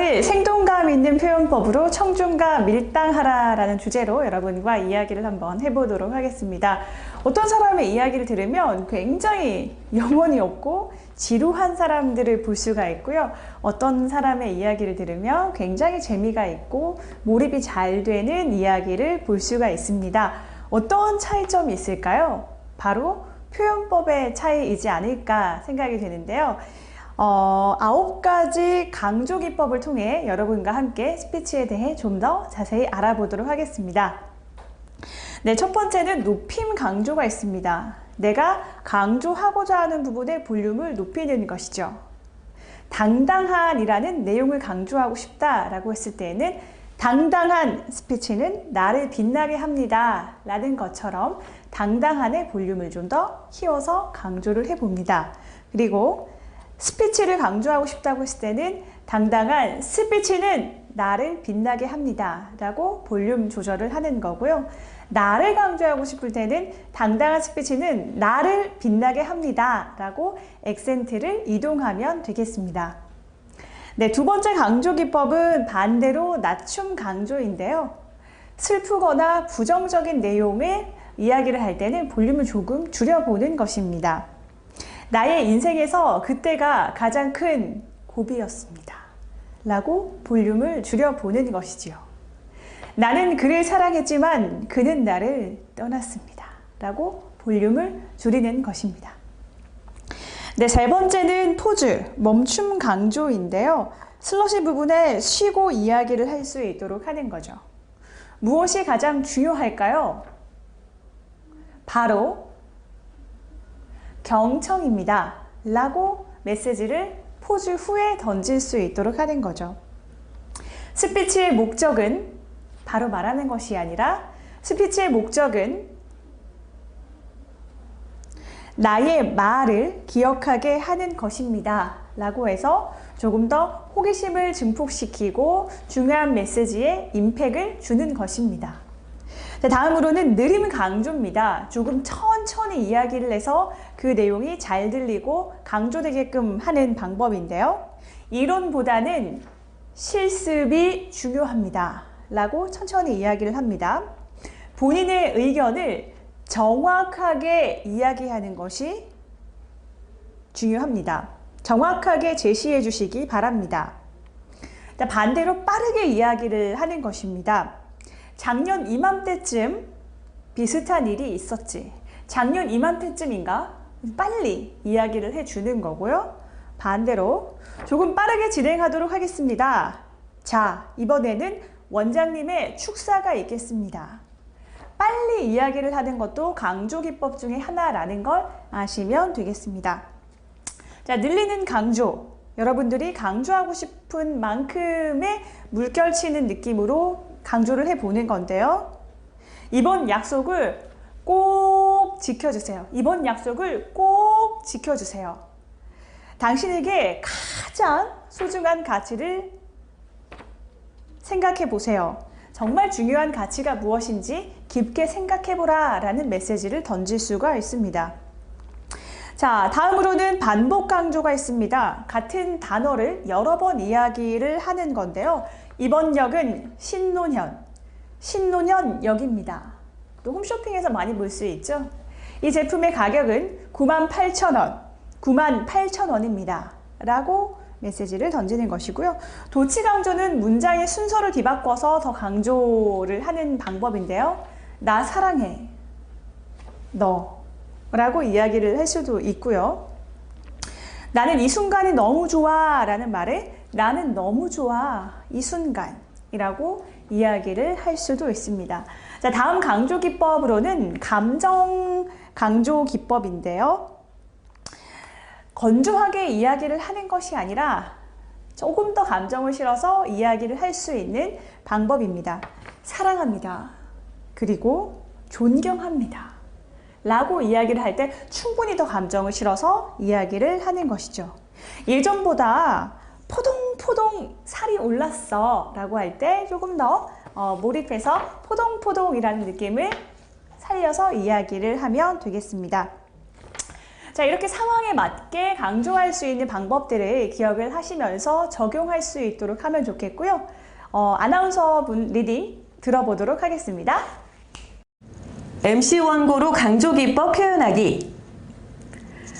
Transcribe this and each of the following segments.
말을 생동감 있는 표현법으로 청중과 밀당하라 라는 주제로 여러분과 이야기를 한번 해보도록 하겠습니다. 어떤 사람의 이야기를 들으면 굉장히 영혼이 없고 지루한 사람들을 볼 수가 있고요. 어떤 사람의 이야기를 들으면 굉장히 재미가 있고 몰입이 잘 되는 이야기를 볼 수가 있습니다. 어떤 차이점이 있을까요? 바로 표현법의 차이이지 않을까 생각이 되는데요. 9가지 강조 기법을 통해 여러분과 함께 스피치에 대해 좀 더 자세히 알아보도록 하겠습니다. 네, 첫 번째는 높임 강조가 있습니다. 내가 강조하고자 하는 부분의 볼륨을 높이는 것이죠. 당당한이라는 내용을 강조하고 싶다라고 했을 때에는 당당한 스피치는 나를 빛나게 합니다 라는 것처럼 당당한의 볼륨을 좀 더 키워서 강조를 해봅니다. 그리고 스피치를 강조하고 싶다고 했을 때는 당당한 스피치는 나를 빛나게 합니다 라고 볼륨 조절을 하는 거고요. 나를 강조하고 싶을 때는 당당한 스피치는 나를 빛나게 합니다 라고 액센트를 이동하면 되겠습니다. 네, 두 번째 강조 기법은 반대로 낮춤 강조인데요. 슬프거나 부정적인 내용을 이야기를 할 때는 볼륨을 조금 줄여보는 것입니다. 나의 인생에서 그때가 가장 큰 고비였습니다 라고 볼륨을 줄여보는 것이지요. 나는 그를 사랑했지만 그는 나를 떠났습니다 라고 볼륨을 줄이는 것입니다. 네, 세 번째는 포즈, 멈춤 강조인데요. 슬러시 부분에 쉬고 이야기를 할 수 있도록 하는 거죠. 무엇이 가장 중요할까요? 바로 경청입니다 라고 메시지를 포즈 후에 던질 수 있도록 하는 거죠. 스피치의 목적은 바로 말하는 것이 아니라 스피치의 목적은 나의 말을 기억하게 하는 것입니다 라고 해서 조금 더 호기심을 증폭시키고 중요한 메시지에 임팩을 주는 것입니다. 자, 다음으로는 느림 강조입니다. 조금 천천히 이야기를 해서 그 내용이 잘 들리고 강조되게끔 하는 방법인데요. 이론보다는 실습이 중요합니다 라고 천천히 이야기를 합니다. 본인의 의견을 정확하게 이야기하는 것이 중요합니다. 정확하게 제시해 주시기 바랍니다. 자, 반대로 빠르게 이야기를 하는 것입니다. 작년 이맘때쯤 비슷한 일이 있었지. 작년 이맘때쯤인가? 빨리 이야기를 해주는 거고요. 반대로 조금 빠르게 진행하도록 하겠습니다. 자, 이번에는 원장님의 축사가 있겠습니다. 빨리 이야기를 하는 것도 강조 기법 중에 하나라는 걸 아시면 되겠습니다. 자, 늘리는 강조. 여러분들이 강조하고 싶은 만큼의 물결치는 느낌으로 강조를 해보는 건데요. 이번 약속을 꼭 지켜주세요. 이번 약속을 꼭 지켜주세요. 당신에게 가장 소중한 가치를 생각해 보세요. 정말 중요한 가치가 무엇인지 깊게 생각해 보라 라는 메시지를 던질 수가 있습니다. 자, 다음으로는 반복 강조가 있습니다. 같은 단어를 여러 번 이야기를 하는 건데요. 이번 역은 신논현역입니다. 또 홈쇼핑에서 많이 볼 수 있죠. 이 제품의 가격은 98,000원, 98,000원입니다 라고 메시지를 던지는 것이고요. 도치 강조는 문장의 순서를 뒤바꿔서 더 강조를 하는 방법인데요. 나 사랑해, 너 라고 이야기를 할 수도 있고요. 나는 이 순간이 너무 좋아 라는 말에 나는 너무 좋아 이 순간이라고 이야기를 할 수도 있습니다. 자, 다음 강조 기법으로는 감정 강조 기법인데요. 건조하게 이야기를 하는 것이 아니라 조금 더 감정을 실어서 이야기를 할 수 있는 방법입니다. 사랑합니다. 그리고 존경합니다 라고 이야기를 할 때 충분히 더 감정을 실어서 이야기를 하는 것이죠. 예전보다 포동포동 살이 올랐어 라고 할 때 조금 더 몰입해서 포동포동이라는 느낌을 살려서 이야기를 하면 되겠습니다. 자, 이렇게 상황에 맞게 강조할 수 있는 방법들을 기억을 하시면서 적용할 수 있도록 하면 좋겠고요. 아나운서 분 리딩 들어보도록 하겠습니다. MC 원고로 강조 기법 표현하기.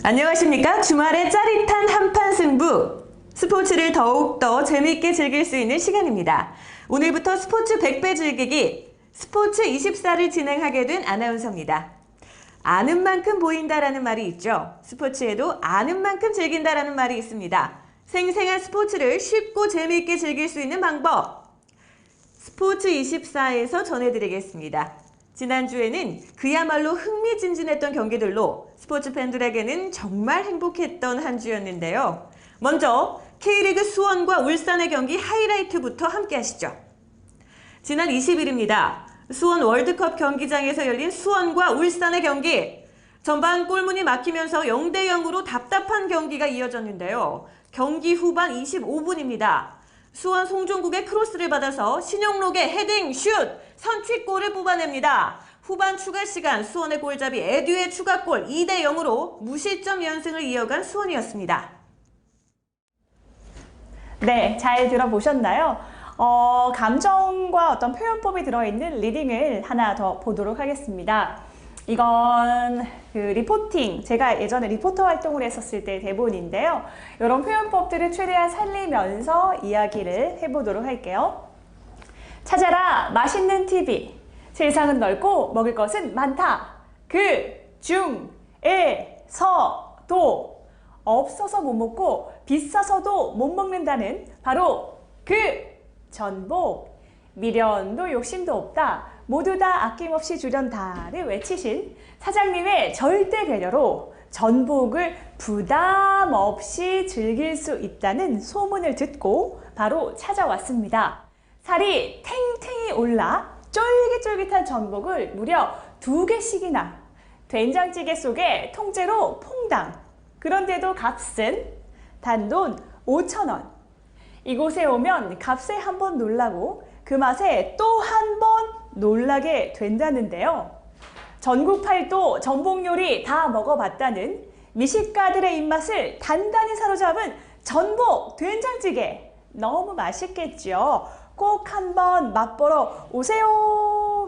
안녕하십니까? 주말의 짜릿한 한판 승부. 스포츠를 더욱더 재미있게 즐길 수 있는 시간입니다. 오늘부터 스포츠 100배 즐기기 스포츠 24를 진행하게 된 아나운서입니다. 아는 만큼 보인다라는 말이 있죠. 스포츠에도 아는 만큼 즐긴다라는 말이 있습니다. 생생한 스포츠를 쉽고 재미있게 즐길 수 있는 방법. 스포츠 24에서 전해드리겠습니다. 지난주에는 그야말로 흥미진진했던 경기들로 스포츠 팬들에게는 정말 행복했던 한 주였는데요. 먼저 K리그 수원과 울산의 경기 하이라이트부터 함께 하시죠. 지난 20일입니다. 수원 월드컵 경기장에서 열린 수원과 울산의 경기. 전반 골문이 막히면서 0대 0으로 답답한 경기가 이어졌는데요. 경기 후반 25분입니다. 수원 송종국의 크로스를 받아서 신영록의 헤딩, 슛, 선취골을 뽑아냅니다. 후반 추가 시간 수원의 골잡이 에듀의 추가골 2대 0으로 무실점 연승을 이어간 수원이었습니다. 네, 잘 들어보셨나요? 감정과 어떤 표현법이 들어있는 리딩을 하나 더 보도록 하겠습니다. 이건 리포팅, 제가 예전에 리포터 활동을 했었을 때 대본인데요. 이런 표현법들을 최대한 살리면서 이야기를 해보도록 할게요. 찾아라, 맛있는 TV. 세상은 넓고 먹을 것은 많다. 그, 중, 에, 서, 도. 없어서 못 먹고 비싸서도 못 먹는다는 바로 그 전복. 미련도 욕심도 없다. 모두 다 아낌없이 주련다를 외치신 사장님의 절대 배려로 전복을 부담 없이 즐길 수 있다는 소문을 듣고 바로 찾아왔습니다. 살이 탱탱이 올라 쫄깃쫄깃한 전복을 무려 2개씩이나 된장찌개 속에 통째로 퐁당. 그런데도 값은 단돈 5,000원. 이곳에 오면 값에 한번 놀라고 그 맛에 또 한 번 놀라게 된다는데요. 전국 팔도 전복 요리 다 먹어봤다는 미식가들의 입맛을 단단히 사로잡은 전복 된장찌개. 너무 맛있겠죠? 꼭 한번 맛보러 오세요.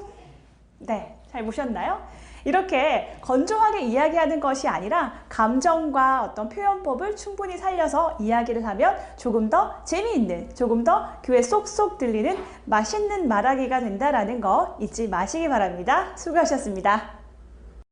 네, 잘 보셨나요? 이렇게 건조하게 이야기하는 것이 아니라 감정과 어떤 표현법을 충분히 살려서 이야기를 하면 조금 더 재미있는, 조금 더 귀에 쏙쏙 들리는 맛있는 말하기가 된다는 거 잊지 마시기 바랍니다. 수고하셨습니다.